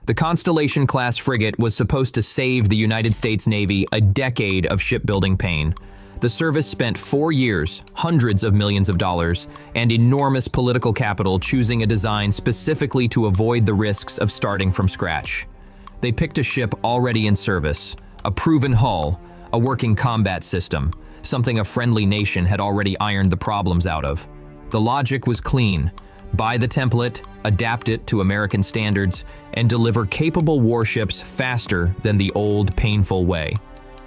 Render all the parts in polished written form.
The Constellation-Class frigate was supposed to save the United States Navy a decade of shipbuilding pain. The service spent 4 years, hundreds of millions of dollars, and enormous political capital choosing a design specifically to avoid the risks of starting from scratch. They picked a ship already in service, a proven hull, a working combat system, something a friendly nation had already ironed the problems out of. The logic was clean. Buy the template, adapt it to American standards, and deliver capable warships faster than the old, painful way.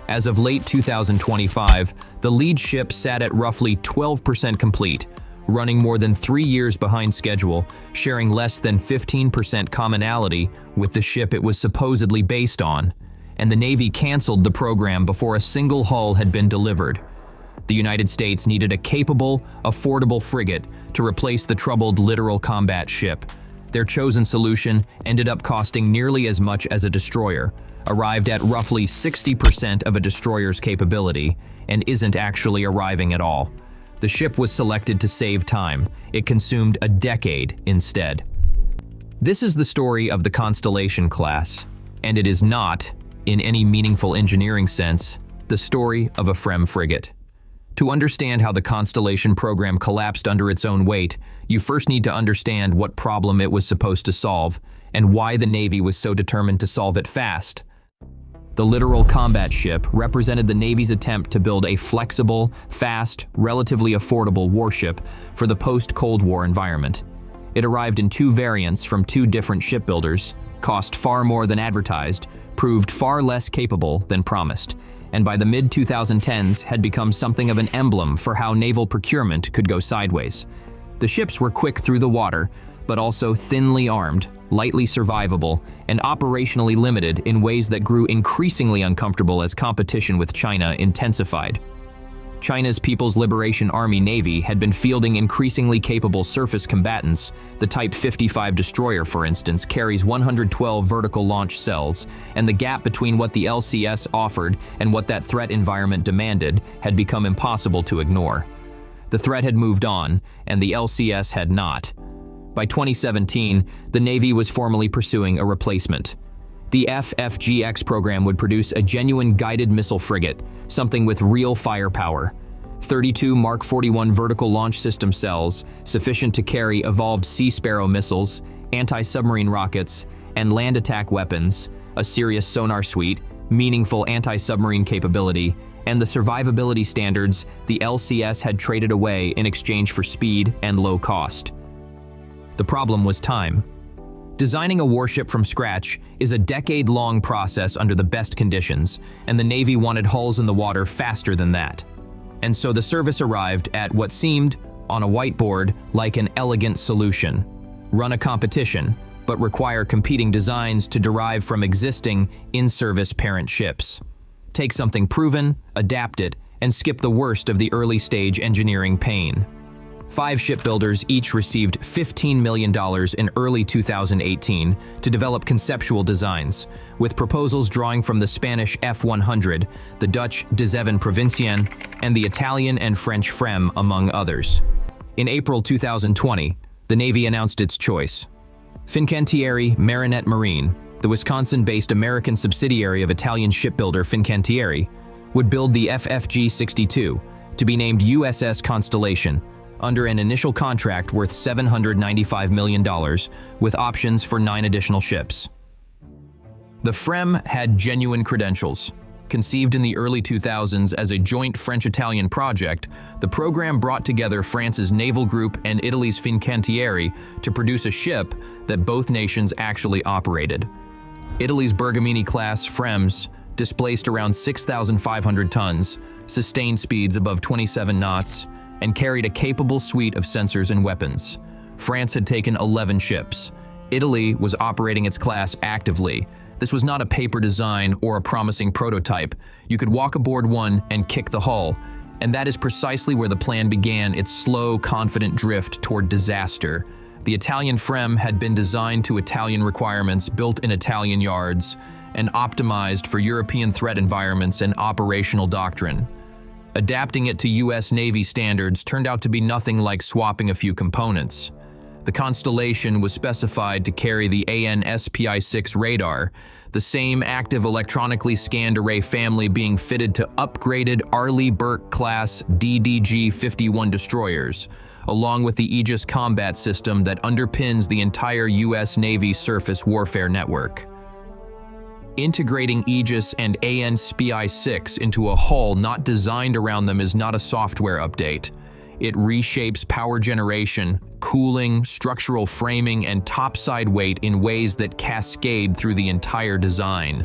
As of late 2025, the lead ship sat at roughly 12% complete, running more than 3 years behind schedule, sharing less than 15% commonality with the ship it was supposedly based on, and the Navy canceled the program before a single hull had been delivered. The United States needed a capable, affordable frigate to replace the troubled Littoral Combat Ship. Their chosen solution ended up costing nearly as much as a destroyer, arrived at roughly 60% of a destroyer's capability, and isn't actually arriving at all. The ship was selected to save time. It consumed a decade instead. This is the story of the Constellation-Class, and it is not, in any meaningful engineering sense, the story of a FREMM frigate. To understand how the Constellation program collapsed under its own weight, you first need to understand what problem it was supposed to solve, and why the Navy was so determined to solve it fast. The Littoral Combat Ship represented the Navy's attempt to build a flexible, fast, relatively affordable warship for the post-Cold War environment. It arrived in 2 variants from 2 different shipbuilders, cost far more than advertised, proved far less capable than promised, and by the mid-2010s had become something of an emblem for how naval procurement could go sideways. The ships were quick through the water, but also thinly armed, lightly survivable, and operationally limited in ways that grew increasingly uncomfortable as competition with China intensified. China's People's Liberation Army Navy had been fielding increasingly capable surface combatants. The Type 55 destroyer, for instance, carries 112 vertical launch cells, and the gap between what the LCS offered and what that threat environment demanded had become impossible to ignore. The threat had moved on, and the LCS had not. By 2017, the Navy was formally pursuing a replacement. The FFGX program would produce a genuine guided missile frigate, something with real firepower. 32 Mark 41 vertical launch system cells, sufficient to carry evolved Sea Sparrow missiles, anti-submarine rockets, and land attack weapons, a serious sonar suite, meaningful anti-submarine capability, and the survivability standards the LCS had traded away in exchange for speed and low cost. The problem was time. Designing a warship from scratch is a decade-long process under the best conditions, and the Navy wanted hulls in the water faster than that. And so the service arrived at what seemed, on a whiteboard, like an elegant solution. Run a competition, but require competing designs to derive from existing in-service parent ships. Take something proven, adapt it, and skip the worst of the early-stage engineering pain. 5 shipbuilders each received $15 million in early 2018 to develop conceptual designs, with proposals drawing from the Spanish F-100, the Dutch De Zeven Provinciën, and the Italian and French FREMM, among others. In April 2020, the Navy announced its choice. Fincantieri Marinette Marine, the Wisconsin-based American subsidiary of Italian shipbuilder Fincantieri, would build the FFG-62, to be named USS Constellation, under an initial contract worth $795 million, with options for 9 additional ships. The FREMM had genuine credentials. Conceived in the early 2000s as a joint French-Italian project, the program brought together France's naval group and Italy's Fincantieri to produce a ship that both nations actually operated. Italy's Bergamini-class FREMMs displaced around 6,500 tons, sustained speeds above 27 knots, and carried a capable suite of sensors and weapons. France had taken 11 ships. Italy was operating its class actively. This was not a paper design or a promising prototype. You could walk aboard one and kick the hull, and that is precisely where the plan began its slow, confident drift toward disaster. The Italian FREMM had been designed to Italian requirements, built in Italian yards, and optimized for European threat environments and operational doctrine. Adapting it to US Navy standards turned out to be nothing like swapping a few components. The Constellation was specified to carry the AN/SPI-6 radar, the same active electronically scanned array family being fitted to upgraded Arleigh-Burke-class DDG-51 destroyers, along with the Aegis combat system that underpins the entire U.S. Navy surface warfare network. Integrating Aegis and AN/SPI-6 into a hull not designed around them is not a software update. It reshapes power generation, cooling, structural framing, and topside weight in ways that cascade through the entire design.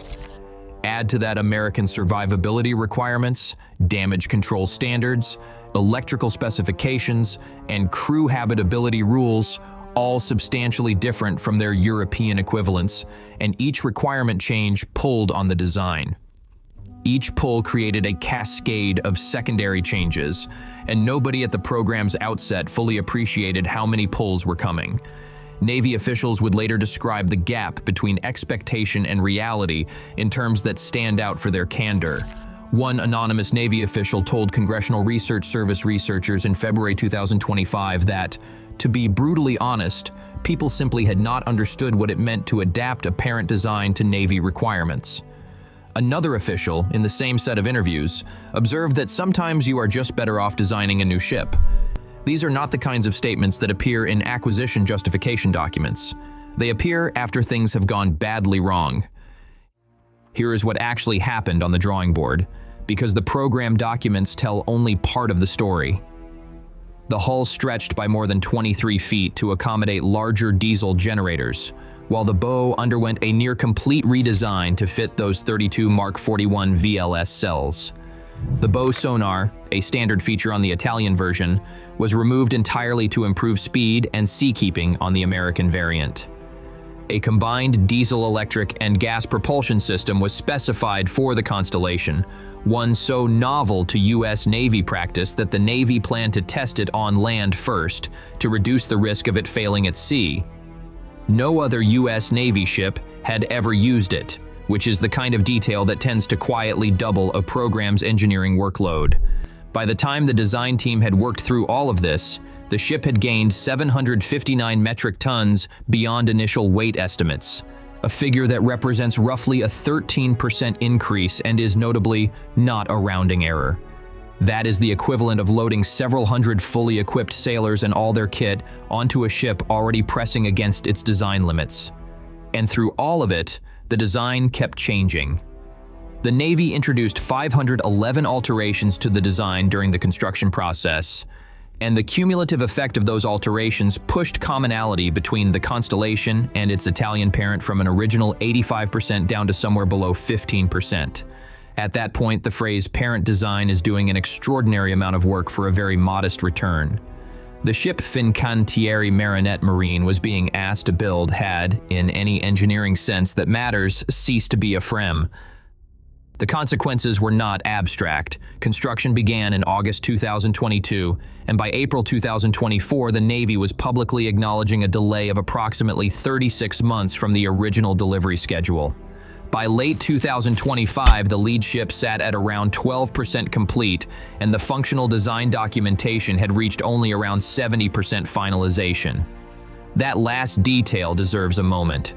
Add to that American survivability requirements, damage control standards, electrical specifications, and crew habitability rules, all substantially different from their European equivalents, and each requirement change pulled on the design. Each pull created a cascade of secondary changes, and nobody at the program's outset fully appreciated how many pulls were coming. Navy officials would later describe the gap between expectation and reality in terms that stand out for their candor. One anonymous Navy official told Congressional Research Service researchers in February 2025 that, to be brutally honest, people simply had not understood what it meant to adapt a parent design to Navy requirements. Another official, in the same set of interviews, observed that sometimes you are just better off designing a new ship. These are not the kinds of statements that appear in acquisition justification documents. They appear after things have gone badly wrong. Here is what actually happened on the drawing board, because the program documents tell only part of the story. The hull stretched by more than 23 feet to accommodate larger diesel generators, while the bow underwent a near-complete redesign to fit those 32 Mark 41 VLS cells. The bow sonar, a standard feature on the Italian version, was removed entirely to improve speed and seakeeping on the American variant. A combined diesel-electric and gas propulsion system was specified for the Constellation, one so novel to U.S. Navy practice that the Navy planned to test it on land first to reduce the risk of it failing at sea. No other U.S. Navy ship had ever used it, which is the kind of detail that tends to quietly double a program's engineering workload. By the time the design team had worked through all of this, the ship had gained 759 metric tons beyond initial weight estimates, a figure that represents roughly a 13% increase and is notably not a rounding error. That is the equivalent of loading several hundred fully equipped sailors and all their kit onto a ship already pressing against its design limits. And through all of it, the design kept changing. The Navy introduced 511 alterations to the design during the construction process, and the cumulative effect of those alterations pushed commonality between the Constellation and its Italian parent from an original 85% down to somewhere below 15%. At that point, the phrase parent design is doing an extraordinary amount of work for a very modest return. The ship Fincantieri Marinette Marine was being asked to build had, in any engineering sense that matters, ceased to be a FREMM. The consequences were not abstract. Construction began in August 2022, and by April 2024, the Navy was publicly acknowledging a delay of approximately 36 months from the original delivery schedule. By late 2025, the lead ship sat at around 12% complete, and the functional design documentation had reached only around 70% finalization. That last detail deserves a moment.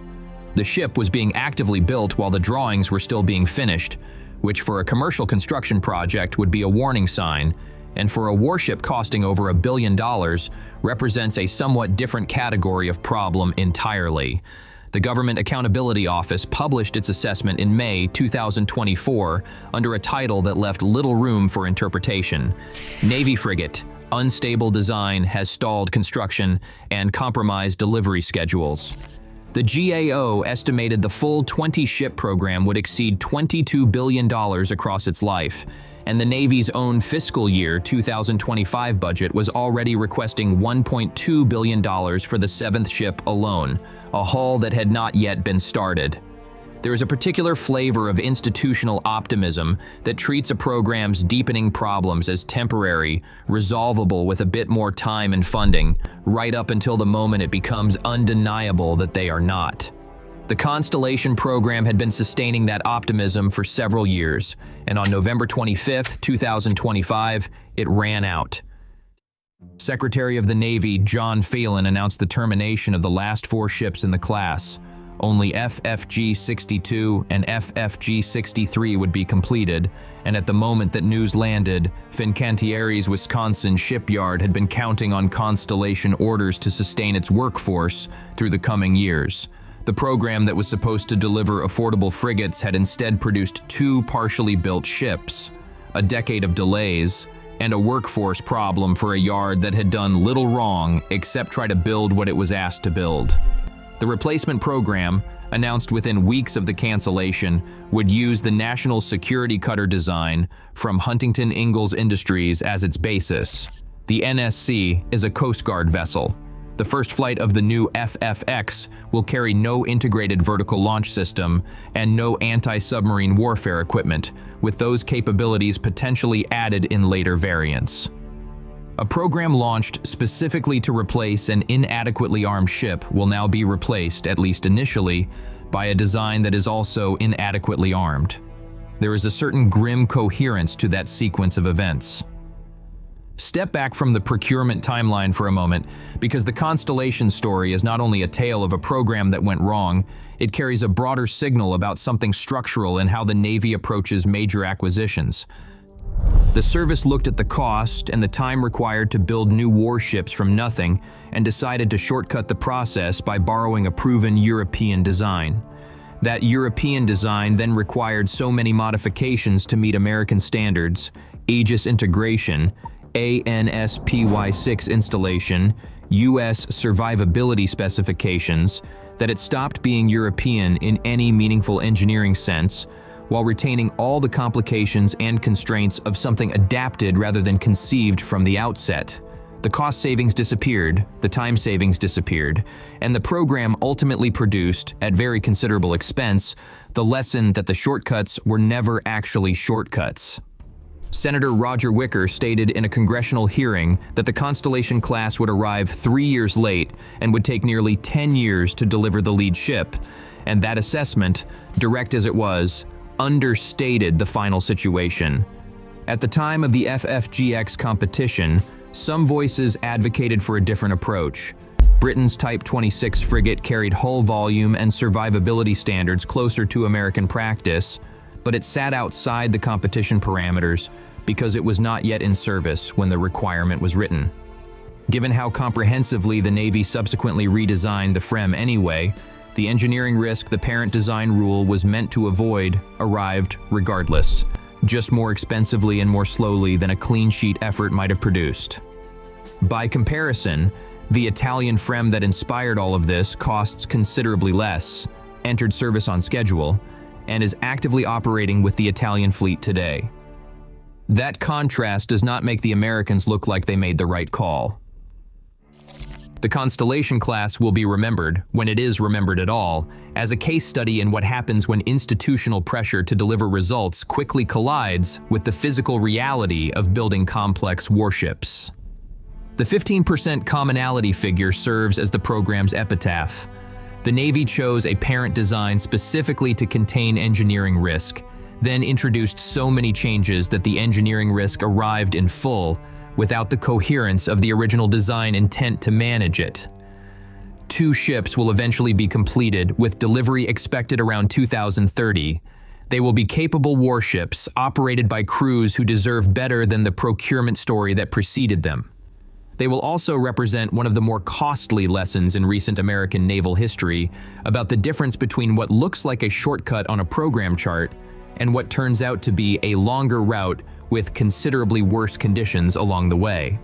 The ship was being actively built while the drawings were still being finished, which for a commercial construction project would be a warning sign, and for a warship costing over $1 billion represents a somewhat different category of problem entirely. The Government Accountability Office published its assessment in May 2024 under a title that left little room for interpretation. Navy Frigate, unstable design has stalled construction and compromised delivery schedules. The GAO estimated the full 20-ship program would exceed $22 billion across its life, and the Navy's own fiscal year 2025 budget was already requesting $1.2 billion for the seventh ship alone, a haul that had not yet been started. There is a particular flavor of institutional optimism that treats a program's deepening problems as temporary, resolvable with a bit more time and funding, right up until the moment it becomes undeniable that they are not. The Constellation program had been sustaining that optimism for several years, and on November 25, 2025, it ran out. Secretary of the Navy John Phelan announced the termination of the last 4 ships in the class. Only FFG-62 and FFG-63 would be completed, and at the moment that news landed, Fincantieri's Wisconsin shipyard had been counting on Constellation orders to sustain its workforce through the coming years. The program that was supposed to deliver affordable frigates had instead produced 2 partially built ships, a decade of delays, and a workforce problem for a yard that had done little wrong except try to build what it was asked to build. The replacement program, announced within weeks of the cancellation, would use the National Security Cutter design from Huntington Ingalls Industries as its basis. The NSC is a Coast Guard vessel. The first flight of the new FFX will carry no integrated vertical launch system and no anti-submarine warfare equipment, with those capabilities potentially added in later variants. A program launched specifically to replace an inadequately armed ship will now be replaced, at least initially, by a design that is also inadequately armed. There is a certain grim coherence to that sequence of events. Step back from the procurement timeline for a moment, because the Constellation story is not only a tale of a program that went wrong, it carries a broader signal about something structural in how the Navy approaches major acquisitions. The service looked at the cost and the time required to build new warships from nothing and decided to shortcut the process by borrowing a proven European design. That European design then required so many modifications to meet American standards, Aegis integration, ANSPY-6 installation, US survivability specifications, that it stopped being European in any meaningful engineering sense, while retaining all the complications and constraints of something adapted rather than conceived from the outset. The cost savings disappeared, the time savings disappeared, and the program ultimately produced, at very considerable expense, the lesson that the shortcuts were never actually shortcuts. Senator Roger Wicker stated in a congressional hearing that the Constellation-Class would arrive 3 years late and would take nearly 10 years to deliver the lead ship, and that assessment, direct as it was, understated the final situation. At the time of the FFGX competition, some voices advocated for a different approach. Britain's Type 26 frigate carried hull volume and survivability standards closer to American practice, but it sat outside the competition parameters because it was not yet in service when the requirement was written. Given how comprehensively the Navy subsequently redesigned the FREMM anyway, the engineering risk the parent design rule was meant to avoid arrived regardless, just more expensively and more slowly than a clean sheet effort might have produced. By comparison, the Italian FREMM that inspired all of this costs considerably less, entered service on schedule, and is actively operating with the Italian fleet today. That contrast does not make the Americans look like they made the right call. The Constellation-Class will be remembered, when it is remembered at all, as a case study in what happens when institutional pressure to deliver results quickly collides with the physical reality of building complex warships. The 15% commonality figure serves as the program's epitaph. The Navy chose a parent design specifically to contain engineering risk, then introduced so many changes that the engineering risk arrived in full, without the coherence of the original design intent to manage it. 2 ships will eventually be completed, with delivery expected around 2030. They will be capable warships operated by crews who deserve better than the procurement story that preceded them. They will also represent one of the more costly lessons in recent American naval history about the difference between what looks like a shortcut on a program chart and what turns out to be a longer route with considerably worse conditions along the way.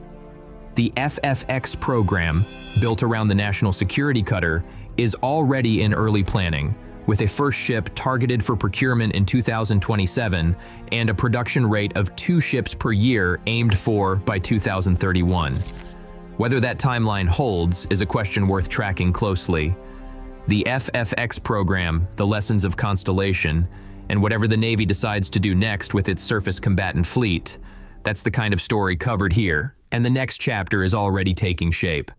The FFX program, built around the National Security Cutter, is already in early planning, with a first ship targeted for procurement in 2027 and a production rate of 2 ships per year aimed for by 2031. Whether that timeline holds is a question worth tracking closely. The FFX program, the lessons of Constellation, and whatever the Navy decides to do next with its surface combatant fleet, that's the kind of story covered here, and the next chapter is already taking shape.